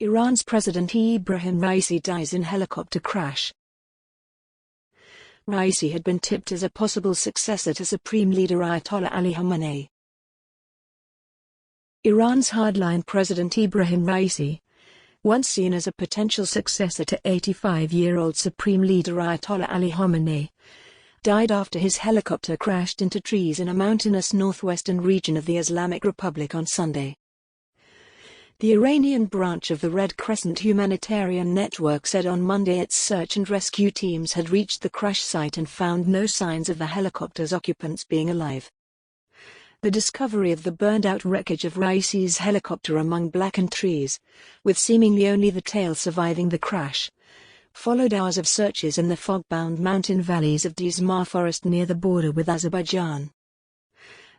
Iran's President Ebrahim Raisi dies in helicopter crash. Raisi had been tipped as a possible successor to Supreme Leader Ayatollah Ali Khamenei. Iran's hardline President Ebrahim Raisi, once seen as a potential successor to 85-year-old Supreme Leader Ayatollah Ali Khamenei, died after his helicopter crashed into trees in a mountainous northwestern region of the Islamic Republic on Sunday. The Iranian branch of the Red Crescent humanitarian network said on Monday its search and rescue teams had reached the crash site and found no signs of the helicopter's occupants being alive. The discovery of the burned-out wreckage of Raisi's helicopter among blackened trees, with seemingly only the tail surviving the crash, followed hours of searches in the fog-bound mountain valleys of Dizmar forest near the border with Azerbaijan.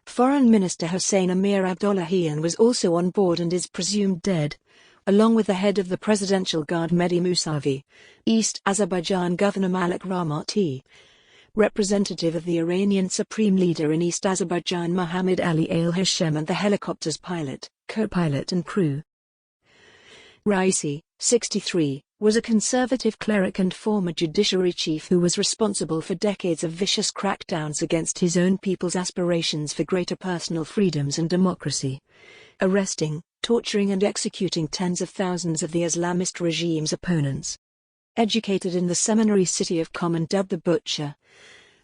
Foreign Minister Hossein Amir-Abdollahian was also on board and is presumed dead, along with the head of the Presidential Guard Mehdi Mousavi, East Azerbaijan Governor Malik Rahmati, representative of the Iranian Supreme Leader in East Azerbaijan Mohammad Ali al-Hashem, and the helicopter's pilot, co-pilot and crew. Raisi, 63, was a conservative cleric and former judiciary chief who was responsible for decades of vicious crackdowns against his own people's aspirations for greater personal freedoms and democracy, arresting, torturing and executing tens of thousands of the Islamist regime's opponents. Educated in the seminary city of Qom and dubbed the Butcher,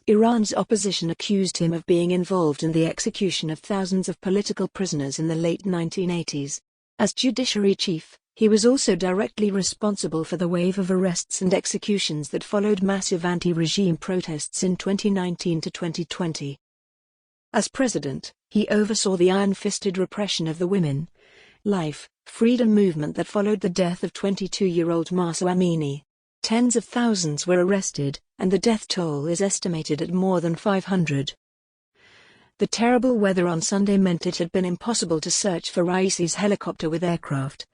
Iran's opposition accused him of being involved in the execution of thousands of political prisoners in the late 1980s. As judiciary chief, he was also directly responsible for the wave of arrests and executions that followed massive anti-regime protests in 2019 to 2020. As president, he oversaw the iron-fisted repression of the women, life, freedom movement that followed the death of 22-year-old Mahsa Amini. Tens of thousands were arrested, and the death toll is estimated at more than 500. The terrible weather on Sunday meant it had been impossible to search for Raisi's helicopter with aircraft,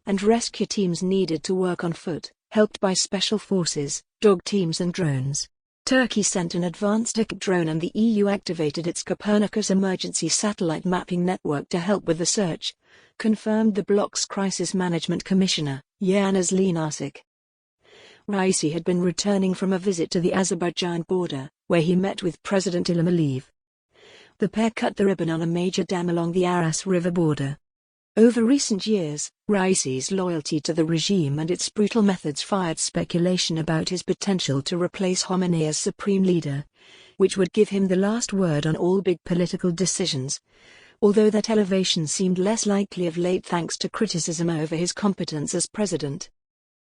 and rescue teams needed to work on foot, helped by special forces, dog teams and drones. Turkey sent an advanced drone and the EU activated its Copernicus emergency satellite mapping network to help with the search, confirmed the bloc's crisis management commissioner, Yanis Linasik. Raisi had been returning from a visit to the Azerbaijan border, where he met with President Ilham Aliyev. The pair cut the ribbon on a major dam along the Aras River border. Over recent years, Raisi's loyalty to the regime and its brutal methods fired speculation about his potential to replace Khamenei as supreme leader, which would give him the last word on all big political decisions, although that elevation seemed less likely of late thanks to criticism over his competence as president.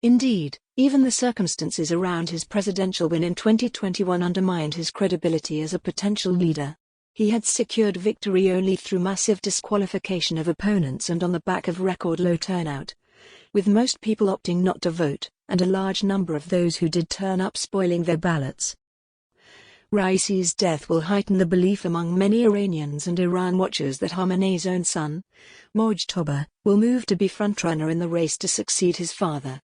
Indeed, even the circumstances around his presidential win in 2021 undermined his credibility as a potential leader. He had secured victory only through massive disqualification of opponents and on the back of record-low turnout, with most people opting not to vote, and a large number of those who did turn up spoiling their ballots. Raisi's death will heighten the belief among many Iranians and Iran watchers that Khamenei's own son, Mojtaba, will move to be frontrunner in the race to succeed his father.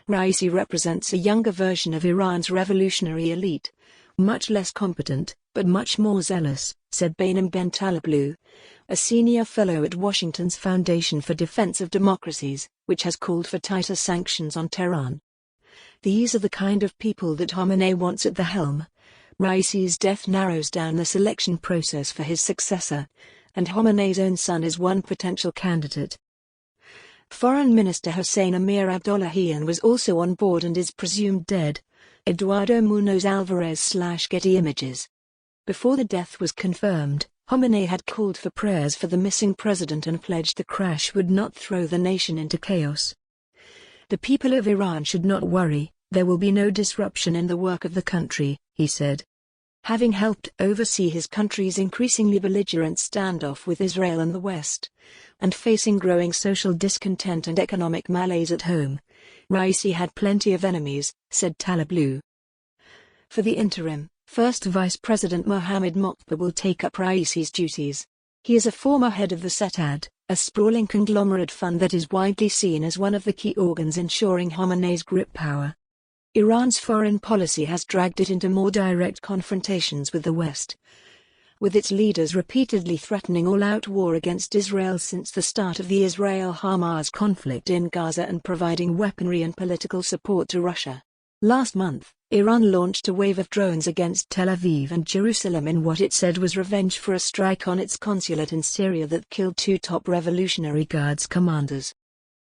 Raisi represents a younger version of Iran's revolutionary elite, much less competent, but much more zealous, said Bainam Ben Taleblu, a senior fellow at Washington's Foundation for Defense of Democracies, which has called for tighter sanctions on Tehran. These are the kind of people that Khamenei wants at the helm. Raisi's death narrows down the selection process for his successor, and Khamenei's own son is one potential candidate. Foreign Minister Hossein Amir-Abdollahian was also on board and is presumed dead. Eduardo Munoz Alvarez/Getty Images. Before the death was confirmed, Khamenei had called for prayers for the missing president and pledged the crash would not throw the nation into chaos. The people of Iran should not worry, there will be no disruption in the work of the country, he said. Having helped oversee his country's increasingly belligerent standoff with Israel and the West, and facing growing social discontent and economic malaise at home, Raisi had plenty of enemies, said Taleblu. For the interim, First Vice President Mohammad Mokhtar will take up Raisi's duties. He is a former head of the Setad, a sprawling conglomerate fund that is widely seen as one of the key organs ensuring Khamenei's grip power. Iran's foreign policy has dragged it into more direct confrontations with the West, with its leaders repeatedly threatening all-out war against Israel since the start of the Israel-Hamas conflict in Gaza and providing weaponry and political support to Russia. Last month, Iran launched a wave of drones against Tel Aviv and Jerusalem in what it said was revenge for a strike on its consulate in Syria that killed 2 top Revolutionary Guards commanders.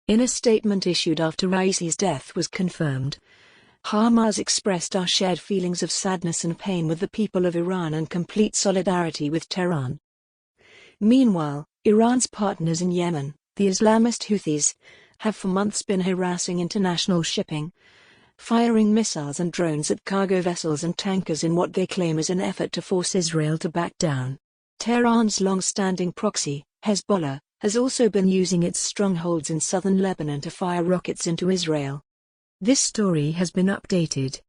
In a statement issued after Raisi's death was confirmed, Hamas expressed our shared feelings of sadness and pain with the people of Iran and complete solidarity with Tehran. Meanwhile, Iran's partners in Yemen, the Islamist Houthis, have for months been harassing international shipping, firing missiles and drones at cargo vessels and tankers in what they claim is an effort to force Israel to back down. Tehran's long-standing proxy, Hezbollah, has also been using its strongholds in southern Lebanon to fire rockets into Israel. This story has been updated.